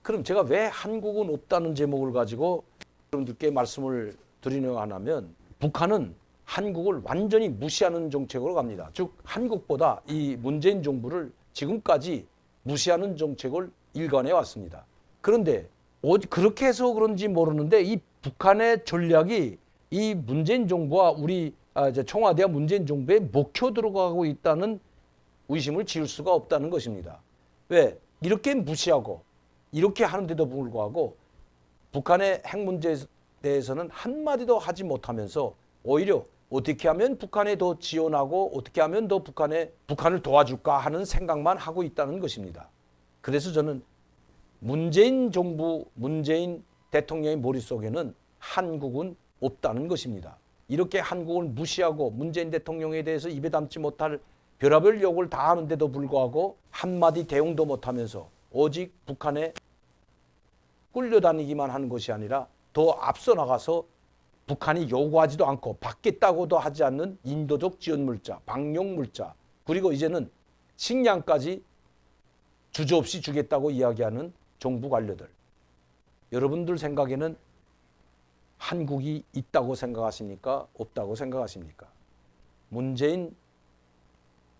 그럼 제가 왜 한국은 없다는 제목을 가지고 여러분들께 말씀을 드리려 하냐면, 북한은 한국을 완전히 무시하는 정책으로 갑니다. 즉 한국보다 이 문재인 정부를 지금까지 무시하는 정책을 일관해 왔습니다. 그런데 그렇게 해서 그런지 모르는데 이 북한의 전략이 이 문재인 정부와 우리 청와대와 문재인 정부에 먹혀 들어가고 있다는 의심을 지울 수가 없다는 것입니다. 왜? 이렇게 무시하고 이렇게 하는데도 불구하고 북한의 핵 문제에 대해서는 한마디도 하지 못하면서 오히려 어떻게 하면 북한에 더 지원하고 어떻게 하면 더 북한을 도와줄까 하는 생각만 하고 있다는 것입니다. 그래서 저는 문재인 정부, 문재인 대통령의 머릿속에는 한국은 없다는 것입니다. 이렇게 한국을 무시하고 문재인 대통령에 대해서 입에 담지 못할 별의별 욕을 다 하는데도 불구하고 한마디 대응도 못하면서 오직 북한에 끌려다니기만 하는 것이 아니라 더 앞서 나가서 북한이 요구하지도 않고 받겠다고도 하지 않는 인도적 지원 물자, 방역 물자, 그리고 이제는 식량까지 주저없이 주겠다고 이야기하는 정부 관료들. 여러분들 생각에는 한국이 있다고 생각하십니까? 없다고 생각하십니까? 문재인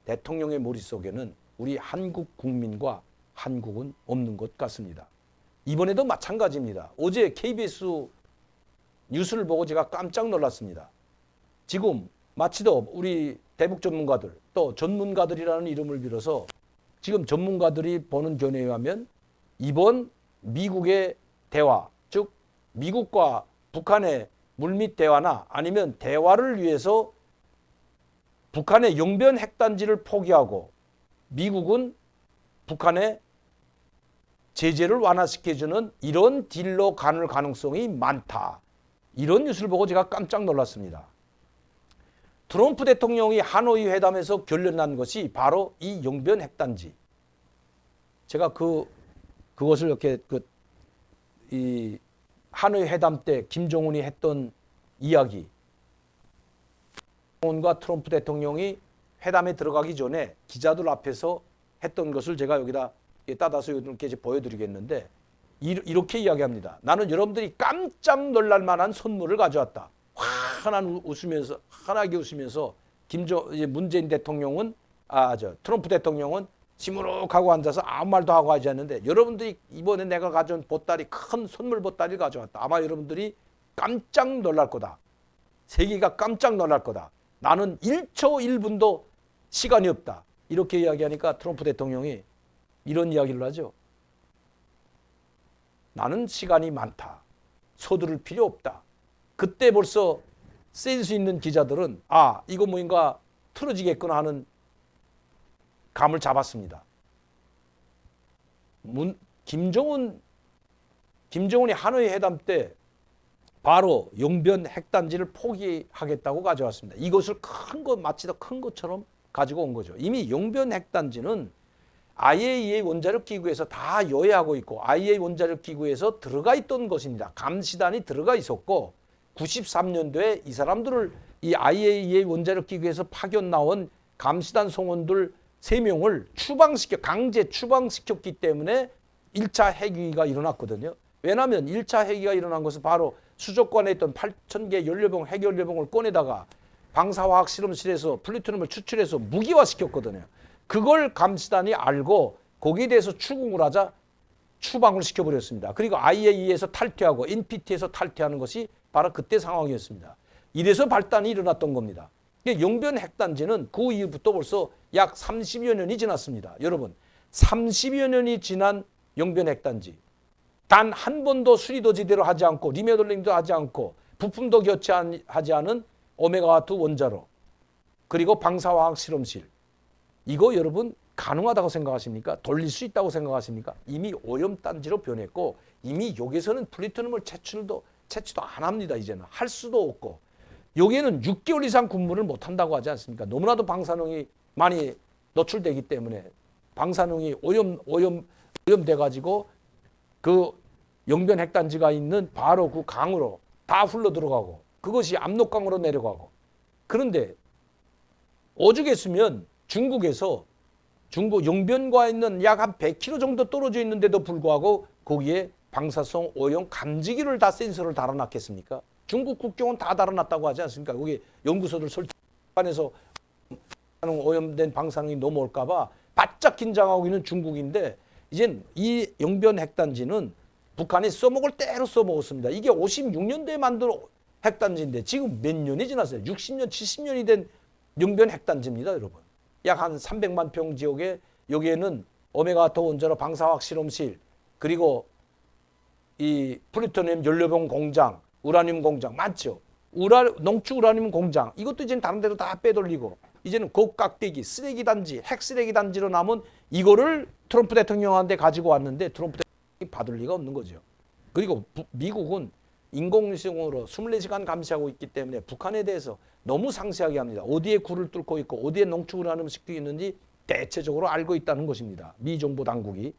대통령의 머릿속에는 우리 한국 국민과 한국은 없는 것 같습니다. 이번에도 마찬가지입니다. 어제 KBS 뉴스를 보고 제가 깜짝 놀랐습니다. 지금 마치도 우리 대북 전문가들 또 전문가들이라는 이름을 빌어서 지금 전문가들이 보는 견해에 의하면 이번 미국의 대화, 즉 미국과 북한의 물밑 대화나 아니면 대화를 위해서 북한의 영변 핵단지를 포기하고 미국은 북한의 제재를 완화시켜주는 이런 딜로 가는 가능성이 많다. 이런 뉴스를 보고 제가 깜짝 놀랐습니다. 트럼프 대통령이 하노이 회담에서 결론난 것이 바로 이 영변 핵단지. 제가 그것을 이렇게 이 하노이 회담 때 김정은이 했던 이야기, 김정은과 트럼프 대통령이 회담에 들어가기 전에 기자들 앞에서 했던 것을 제가 여기다 따다서 이렇게 보여드리겠는데, 이렇게 이야기합니다. 나는 여러분들이 깜짝 놀랄 만한 선물을 가져왔다. 환하게 웃으면서 문재인 대통령은 트럼프 대통령은 시무룩하고 앉아서 아무 말도 하고 하지 않는데, 여러분들이 이번에 내가 가져온 보따리, 큰 선물 보따리를 가져왔다. 아마 여러분들이 깜짝 놀랄 거다. 세계가 깜짝 놀랄 거다. 나는 1초 1분도 시간이 없다. 이렇게 이야기하니까 트럼프 대통령이 이런 이야기를 하죠. 나는 시간이 많다. 서두를 필요 없다. 그때 벌써 센스 있는 기자들은 이거 뭔가 틀어지겠구나 하는 감을 잡았습니다. 김정은이 하노이 회담 때 바로 영변 핵단지를 포기하겠다고 가져왔습니다. 이것을 마치 더 큰 것처럼 가지고 온 거죠. 이미 영변 핵단지는 IAEA 원자력 기구에서 다 요회하고 있고 IAEA 원자력 기구에서 들어가 있던 것입니다. 감시단이 들어가 있었고 93년도에 이 사람들을 이 IAEA 원자력 기구에서 파견 나온 감시단 성원들 3명을 강제 추방시켰기 때문에 1차 핵위기가 일어났거든요. 왜냐하면 1차 핵위기가 일어난 것은 바로 수족관에 있던 8,000개 연료병, 핵연료병을 꺼내다가 방사화학 실험실에서 플루토늄을 추출해서 무기화시켰거든요. 그걸 감시단이 알고 거기에 대해서 추궁을 하자 추방을 시켜버렸습니다. 그리고 IAEA에서 탈퇴하고 NPT에서 탈퇴하는 것이 바로 그때 상황이었습니다. 이래서 발단이 일어났던 겁니다. 영변 핵단지는 그 이후부터 벌써 약 30여 년이 지났습니다. 여러분, 30여 년이 지난 영변 핵단지. 단 한 번도 수리도 제대로 하지 않고 리모델링도 하지 않고 부품도 교체하지 않은 오메가2 원자로, 그리고 방사화학 실험실. 이거 여러분 가능하다고 생각하십니까? 돌릴 수 있다고 생각하십니까? 이미 오염단지로 변했고 이미 여기서는 플루토늄을 채취도 안 합니다. 이제는 할 수도 없고, 여기에는 6개월 이상 근무를 못 한다고 하지 않습니까? 너무나도 방사능이 많이 노출되기 때문에 방사능이 오염돼 가지고 그 영변 핵단지가 있는 바로 그 강으로 다 흘러 들어가고 그것이 압록강으로 내려가고. 그런데 오죽했으면 중국 영변과 있는 약 한 100km 정도 떨어져 있는데도 불구하고 거기에 방사성 오염 감지기를 다 센서를 달아놨겠습니까? 중국 국경은 다 달아놨다고 하지 않습니까? 거기 연구소들 설치해서 오염된 방사능이 넘어올까봐 바짝 긴장하고 있는 중국인데, 이젠 이 영변 핵단지는 북한이 써먹을 대로 써먹었습니다. 이게 56년도에 만든 핵단지인데 지금 몇 년이 지났어요. 60년, 70년이 된 영변 핵단지입니다, 여러분. 약 한 300만 평 지역에 여기에는 오메가 더 원자로 방사화학 실험실, 그리고 이 플루토늄 연료봉 공장, 우라늄 공장 많죠. 농축 우라늄 공장, 이것도 이제 다른 데로 다 빼돌리고 이제는 고깍대기 쓰레기 단지, 핵 쓰레기 단지로 남은 이거를 트럼프 대통령한테 가지고 왔는데 트럼프 대통령이 받을 리가 없는 거죠. 그리고 미국은 인공위성으로 24시간 감시하고 있기 때문에 북한에 대해서 너무 상세하게 합니다. 어디에 굴을 뚫고 있고 어디에 농축 우라늄을 싣고 있는지 대체적으로 알고 있다는 것입니다. 미 정부 당국이.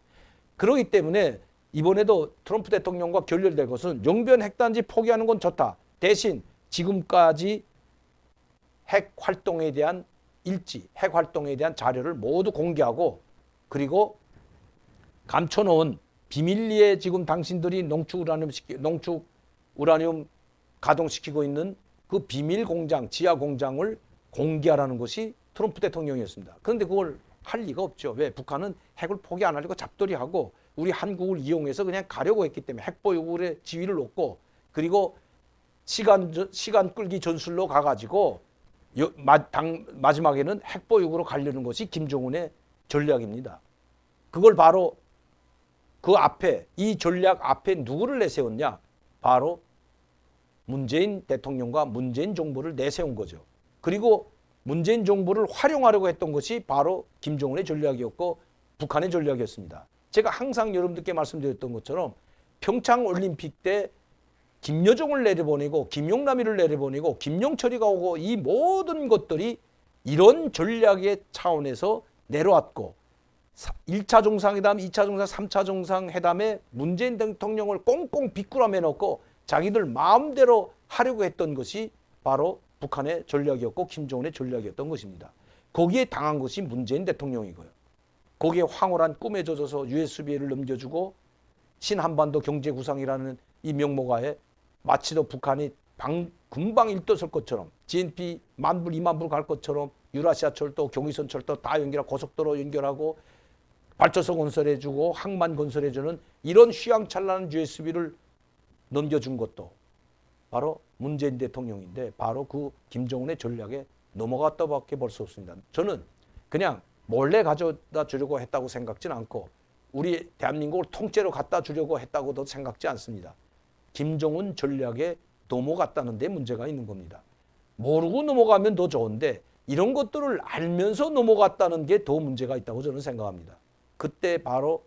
그렇기 때문에 이번에도 트럼프 대통령과 결렬될 것은 영변 핵단지 포기하는 건 좋다. 대신 지금까지 핵 활동에 대한 일지, 핵 활동에 대한 자료를 모두 공개하고, 그리고 감춰놓은 비밀리에 지금 당신들이 농축 우라늄 가동시키고 있는 그 비밀 공장, 지하 공장을 공개하라는 것이 트럼프 대통령이었습니다. 그런데 그걸 할 리가 없죠. 왜? 북한은 핵을 포기 안 하려고 잡돌이하고 우리 한국을 이용해서 그냥 가려고 했기 때문에 핵보유국의 지위를 놓고, 그리고 시간 끌기 전술로 가가지고 마지막에는 핵보유국으로 가려는 것이 김정은의 전략입니다. 그걸 바로 그 앞에, 이 전략 앞에 누구를 내세웠냐? 바로 문재인 대통령과 문재인 정부를 내세운 거죠. 그리고 문재인 정부를 활용하려고 했던 것이 바로 김정은의 전략이었고 북한의 전략이었습니다. 제가 항상 여러분들께 말씀드렸던 것처럼 평창올림픽 때 김여정을 내려보내고 김용남이를 내려보내고 김용철이가 오고 이 모든 것들이 이런 전략의 차원에서 내려왔고, 1차 정상회담, 2차 정상, 3차 정상회담에 문재인 대통령을 꽁꽁 비꾸라매 놓고 자기들 마음대로 하려고 했던 것이 바로 북한의 전략이었고 김정은의 전략이었던 것입니다. 거기에 당한 것이 문재인 대통령이고요. 거기에 황홀한 꿈에 젖어서 USB를 넘겨주고 신한반도 경제구상이라는 이 명목하에 마치도 북한이 금방 일떠설 것처럼 GNP 10,000불, 20,000불 갈 것처럼 유라시아철도, 경의선철도 다 연결하고 고속도로 연결하고 발전소 건설해주고 항만 건설해주는 이런 휘황찬란한 USB를 넘겨준 것도 바로 문재인 대통령인데 바로 그 김정은의 전략에 넘어갔다고밖에 볼 수 없습니다. 저는 그냥 몰래 가져다 주려고 했다고 생각지는 않고 우리 대한민국을 통째로 갖다 주려고 했다고도 생각지 않습니다. 김정은 전략에 넘어갔다는 데 문제가 있는 겁니다. 모르고 넘어가면 더 좋은데 이런 것들을 알면서 넘어갔다는 게 더 문제가 있다고 저는 생각합니다. 그때 바로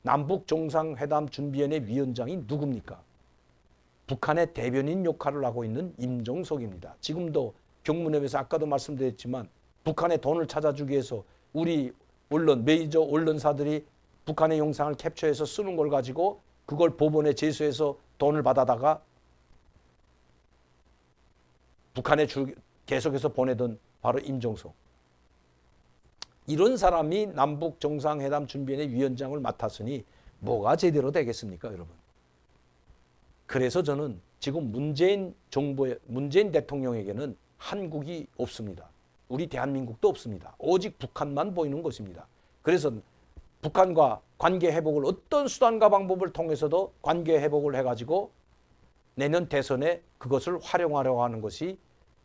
남북정상회담 준비위원회 위원장이 누굽니까? 북한의 대변인 역할을 하고 있는 임종석입니다. 지금도 경무협에서 아까도 말씀드렸지만 북한의 돈을 찾아주기 위해서 우리 언론, 메이저 언론사들이 북한의 영상을 캡처해서 쓰는 걸 가지고 그걸 법원에 제소해서 돈을 받아다가 북한에 계속해서 보내던 바로 임종석. 이런 사람이 남북정상회담 준비위원회 위원장을 맡았으니 뭐가 제대로 되겠습니까, 여러분? 그래서 저는 지금 문재인 대통령에게는 한국이 없습니다. 우리 대한민국도 없습니다. 오직 북한만 보이는 것입니다. 그래서 북한과 관계 회복을 어떤 수단과 방법을 통해서도 관계 회복을 해가지고 내년 대선에 그것을 활용하려고 하는 것이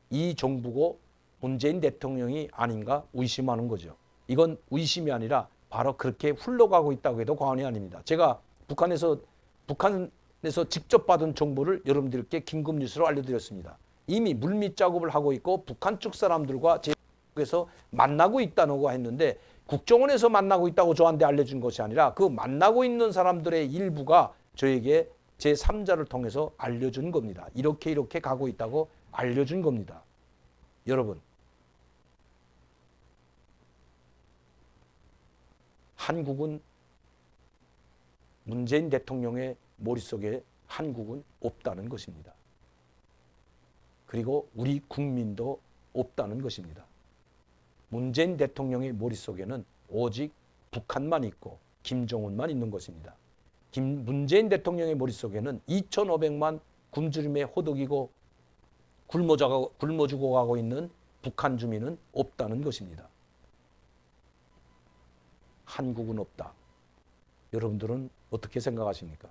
이 정부고 문재인 대통령이 아닌가 의심하는 거죠. 이건 의심이 아니라 바로 그렇게 흘러가고 있다고 해도 과언이 아닙니다. 제가 북한에서 직접 받은 정보를 여러분들께 긴급 뉴스로 알려드렸습니다. 이미 물밑 작업을 하고 있고 북한 측 사람들과 제에서 만나고 있다고 했는데 국정원에서 만나고 있다고 저한테 알려준 것이 아니라 그 만나고 있는 사람들의 일부가 저에게 제3자를 통해서 알려준 겁니다. 이렇게 가고 있다고 알려준 겁니다. 여러분, 한국은 문재인 대통령의 머릿속에 한국은 없다는 것입니다. 그리고 우리 국민도 없다는 것입니다. 문재인 대통령의 머릿속에는 오직 북한만 있고 김정은만 있는 것입니다. 문재인 대통령의 머릿속에는 2,500만 굶주림에 호덕이고 굶어 죽어가고 있는 북한 주민은 없다는 것입니다. 한국은 없다. 여러분들은 어떻게 생각하십니까?